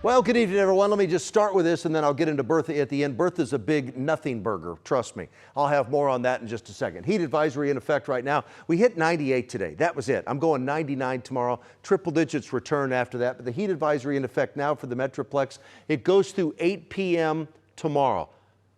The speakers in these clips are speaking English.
Well, good evening, everyone. Let me just start with this, and then I'll get into Bertha at the end. Bertha's a big nothing burger, trust me. I'll have more on that in just a second. Heat advisory in effect right now. We hit 98 today. That was it. I'm going 99 tomorrow. Triple digits return after that. But the heat advisory in effect now for the Metroplex. It goes through 8 p.m. tomorrow.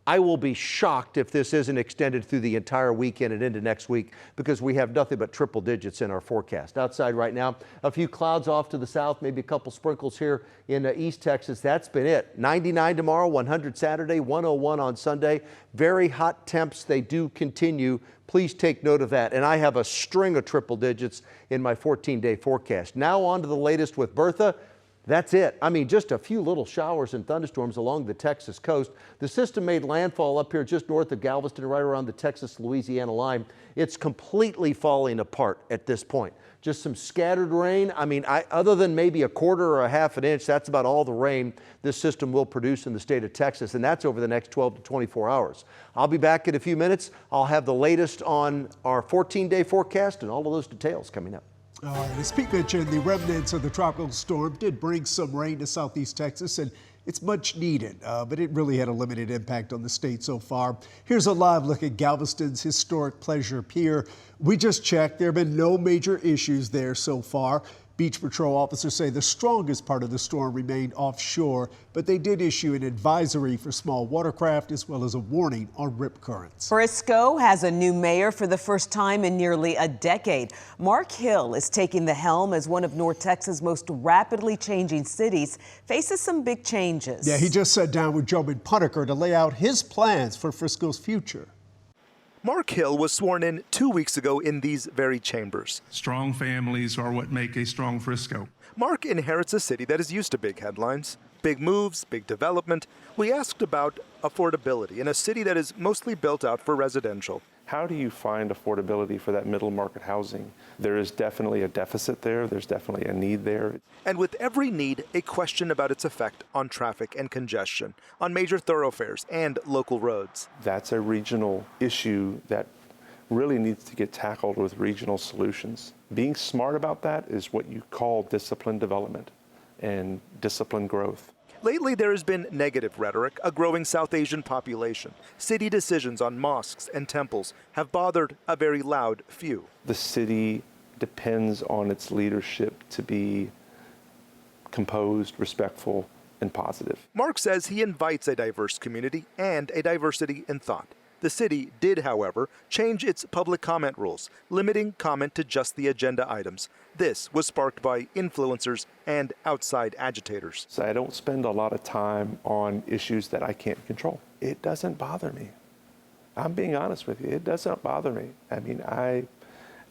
I will be shocked if this isn't extended through the entire weekend and into next week, because we have nothing but triple digits in our forecast. Outside right now, a few clouds off to the south, maybe a couple sprinkles here in East Texas. That's been it. 99 tomorrow, 100 Saturday, 101 on Sunday. Very hot temps. They do continue. Please take note of that. And I have a string of triple digits in my 14-day forecast. Now on to the latest with Bertha. That's it. I mean, just a few little showers and thunderstorms along the Texas coast. The system made landfall up here just north of Galveston, right around the Texas-Louisiana line. It's completely falling apart at this point. Just some scattered rain. I mean, other than maybe a quarter or a half an inch, that's about all the rain this system will produce in the state of Texas, and that's over the next 12 to 24 hours. I'll be back in a few minutes. I'll have the latest on our 14-day forecast and all of those details coming up. All right, as Pete mentioned, the remnants of the tropical storm did bring some rain to southeast Texas, and it's much needed, but it really had a limited impact on the state so far. Here's a live look at Galveston's historic Pleasure Pier. We just checked. There have been no major issues there so far. Beach Patrol officers say the strongest part of the storm remained offshore, but they did issue an advisory for small watercraft as well as a warning on rip currents. Frisco has a new mayor for the first time in nearly a decade. Mark Hill is taking the helm as one of North Texas' most rapidly changing cities, faces some big changes. Yeah, he just sat down with Joe Punniker to lay out his plans for Frisco's future. Mark Hill was sworn in 2 weeks ago in these very chambers. Strong families are what make a strong Frisco. Mark inherits a city that is used to big headlines, big moves, big development. We asked about affordability in a city that is mostly built out for residential. How do you find affordability for that middle market housing? There is definitely a deficit there. There's definitely a need there. And with every need, a question about its effect on traffic and congestion, on major thoroughfares and local roads. That's a regional issue that really needs to get tackled with regional solutions. Being smart about that is what you call disciplined development and disciplined growth. Lately, there has been negative rhetoric, a growing South Asian population. City decisions on mosques and temples have bothered a very loud few. The city depends on its leadership to be composed, respectful, and positive. Mark says he invites a diverse community and a diversity in thought. The city did, however, change its public comment rules, limiting comment to just the agenda items. This was sparked by influencers and outside agitators. So I don't spend a lot of time on issues that I can't control. It doesn't bother me. I'm being honest with you. It doesn't bother me. I mean,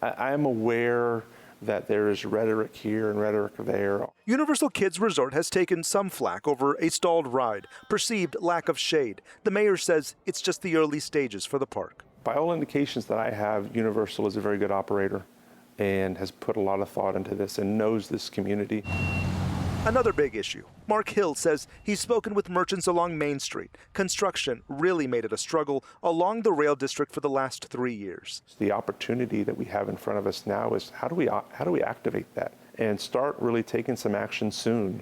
I'm aware that there is rhetoric here and rhetoric there. Universal Kids Resort has taken some flack over a stalled ride, perceived lack of shade. The mayor says it's just the early stages for the park. By all indications that I have, Universal is a very good operator and has put a lot of thought into this and knows this community. Another big issue. Mark Hill says he's spoken with merchants along Main Street. Construction really made it a struggle along the rail district for the last 3 years. The opportunity that we have in front of us now is how do we activate that and start really taking some action soon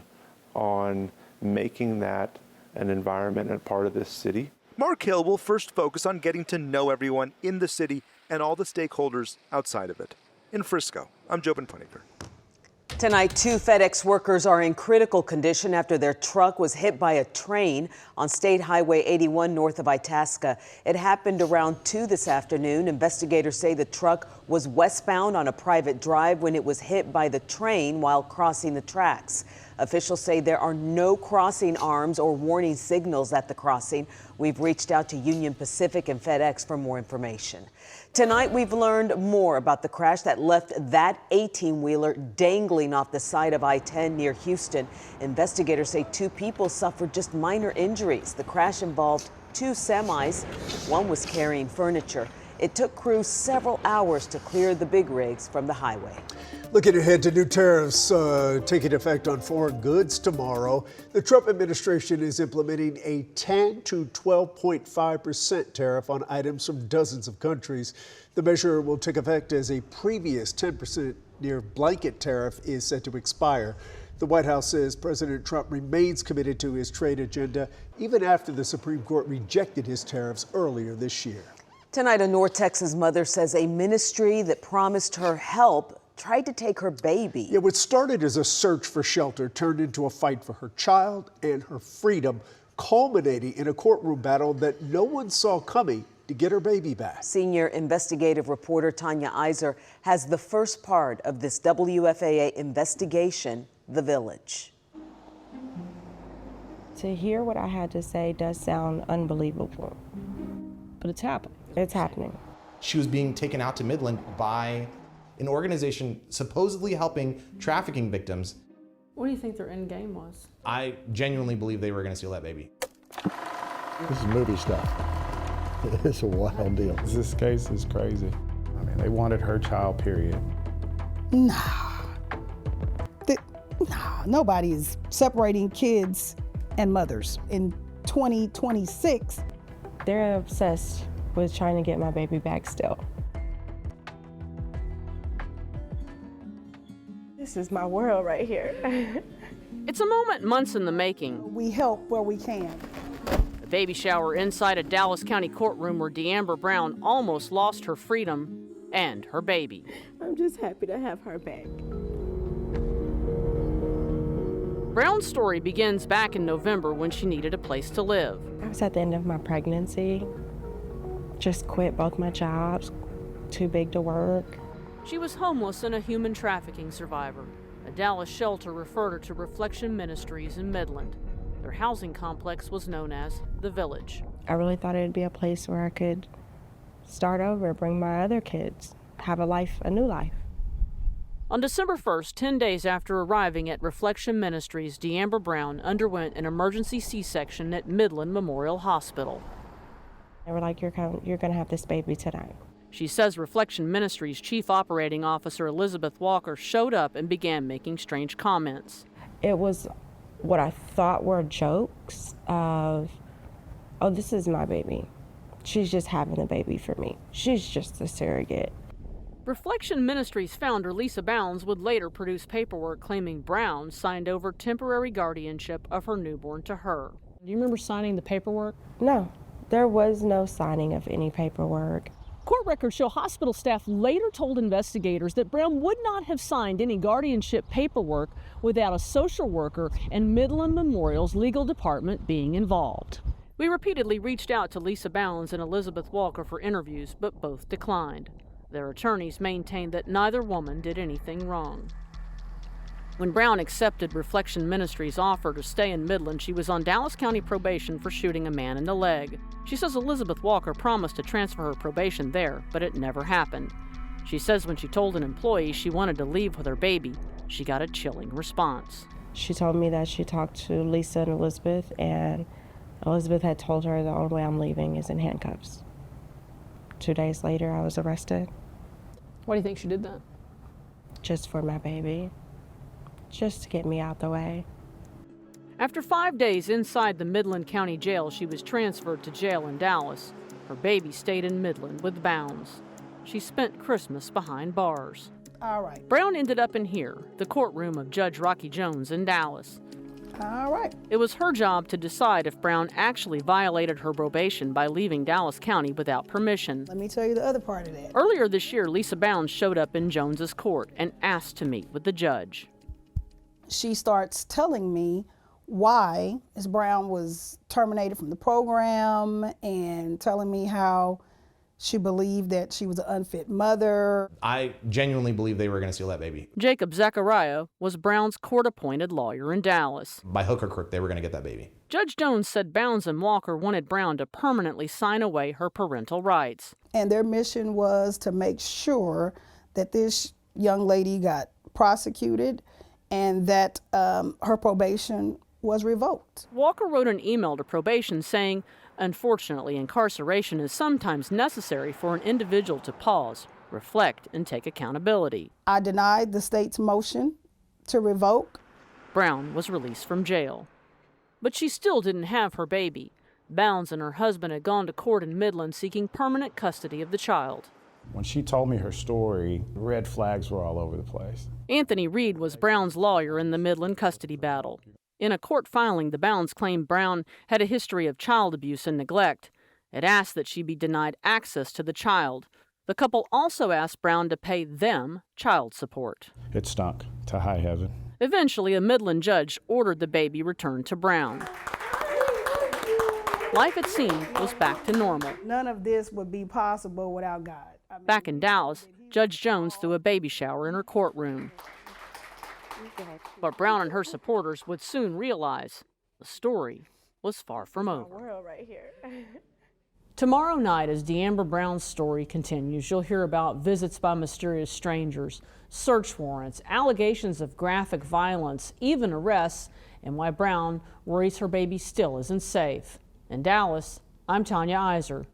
on making that an environment and part of this city. Mark Hill will first focus on getting to know everyone in the city and all the stakeholders outside of it. In Frisco, I'm Joe Punniker. Tonight, 2 FedEx workers are in critical condition after their truck was hit by a train on State Highway 81 north of Itasca. It happened around 2 this afternoon. Investigators say the truck was westbound on a private drive when it was hit by the train while crossing the tracks. Officials say there are no crossing arms or warning signals at the crossing. We've reached out to Union Pacific and FedEx for more information. Tonight, we've learned more about the crash that left that 18-wheeler dangling off the side of I-10 near Houston. Investigators say 2 people suffered just minor injuries. The crash involved 2 semis. One was carrying furniture. It took crews several hours to clear the big rigs from the highway. Looking ahead to new tariffs taking effect on foreign goods tomorrow. The Trump administration is implementing a 10 to 12.5% tariff on items from dozens of countries. The measure will take effect as a previous 10% near blanket tariff is set to expire. The White House says President Trump remains committed to his trade agenda even after the Supreme Court rejected his tariffs earlier this year. Tonight, a North Texas mother says a ministry that promised her help tried to take her baby. Yeah, what started as a search for shelter turned into a fight for her child and her freedom, culminating in a courtroom battle that no one saw coming to get her baby back. Senior investigative reporter Tanya Iser has the first part of this WFAA investigation, The Village. To hear what I had to say does sound unbelievable. But it's happening. It's happening. She was being taken out to Midland by an organization supposedly helping trafficking victims. What do you think their end game was? I genuinely believe they were going to steal that baby. This is movie stuff. It's a wild deal. This case is crazy. I mean, they wanted her child, period. Nah, nobody is separating kids and mothers. In 2026, They're obsessed with trying to get my baby back still. This is my world right here. It's a moment months in the making. we help where we can. A baby shower inside a Dallas County courtroom where Deamber Brown almost lost her freedom and her baby. I'm just happy to have her back. Brown's story begins back in November when she needed a place to live. I was at the end of my pregnancy, just quit both my jobs, too big to work. She was homeless and a human trafficking survivor. A Dallas shelter referred her to Reflection Ministries in Midland. Their housing complex was known as The Village. I really thought it'd be a place where I could start over, bring my other kids, have a new life. On December 1st, 10 days after arriving at Reflection Ministries, Deamber Brown underwent an emergency C-section at Midland Memorial Hospital. They were like, you're going to have this baby tonight. She says Reflection Ministries Chief Operating Officer Elizabeth Walker showed up and began making strange comments. It was what I thought were jokes of, oh, this is my baby. She's just having the baby for me. She's just a surrogate. Reflection Ministries founder Lisa Bounds would later produce paperwork claiming Brown signed over temporary guardianship of her newborn to her. Do you remember signing the paperwork? No, there was no signing of any paperwork. Court records show hospital staff later told investigators that Brown would not have signed any guardianship paperwork without a social worker and Midland Memorial's legal department being involved. We repeatedly reached out to Lisa Bounds and Elizabeth Walker for interviews, but both declined. Their attorneys maintained that neither woman did anything wrong. When Brown accepted Reflection Ministries' offer to stay in Midland, she was on Dallas County probation for shooting a man in the leg. She says Elizabeth Walker promised to transfer her probation there, but it never happened. She says when she told an employee she wanted to leave with her baby, she got a chilling response. She told me that she talked to Lisa and Elizabeth, and Elizabeth had told her the only way I'm leaving is in handcuffs. 2 days later, I was arrested. Why do you think she did that? Just for my baby. Just to get me out the way. After 5 days inside the Midland County Jail, she was transferred to jail in Dallas. Her baby stayed in Midland with Bounds. She spent Christmas behind bars. All right. Brown ended up in here, the courtroom of Judge Rocky Jones in Dallas. All right. It was her job to decide if Brown actually violated her probation by leaving Dallas County without permission. Let me tell you the other part of that. Earlier this year, Lisa Bounds showed up in Jones's court and asked to meet with the judge. She starts telling me why Ms. Brown was terminated from the program and telling me how she believed that she was an unfit mother. I genuinely believe they were going to steal that baby. Jacob Zachariah was Brown's court-appointed lawyer in Dallas. By hook or crook, they were going to get that baby. Judge Jones said Bounds and Walker wanted Brown to permanently sign away her parental rights. And their mission was to make sure that this young lady got prosecuted and that her probation was revoked. Walker wrote an email to probation saying, unfortunately, incarceration is sometimes necessary for an individual to pause, reflect, and take accountability. I denied the state's motion to revoke. Brown was released from jail. But she still didn't have her baby. Bounds and her husband had gone to court in Midland seeking permanent custody of the child. When she told me her story, red flags were all over the place. Anthony Reed was Brown's lawyer in the Midland custody battle. In a court filing, the Bowens claimed Brown had a history of child abuse and neglect. It asked that she be denied access to the child. The couple also asked Brown to pay them child support. It stunk to high heaven. Eventually, a Midland judge ordered the baby returned to Brown. Life, it seemed, was back to normal. None of this would be possible without God. Back in Dallas, Judge Jones threw a baby shower in her courtroom. But Brown and her supporters would soon realize the story was far from over. Tomorrow night, as Deamber Brown's story continues, you'll hear about visits by mysterious strangers, search warrants, allegations of graphic violence, even arrests, and why Brown worries her baby still isn't safe. In Dallas, I'm Tanya Iser.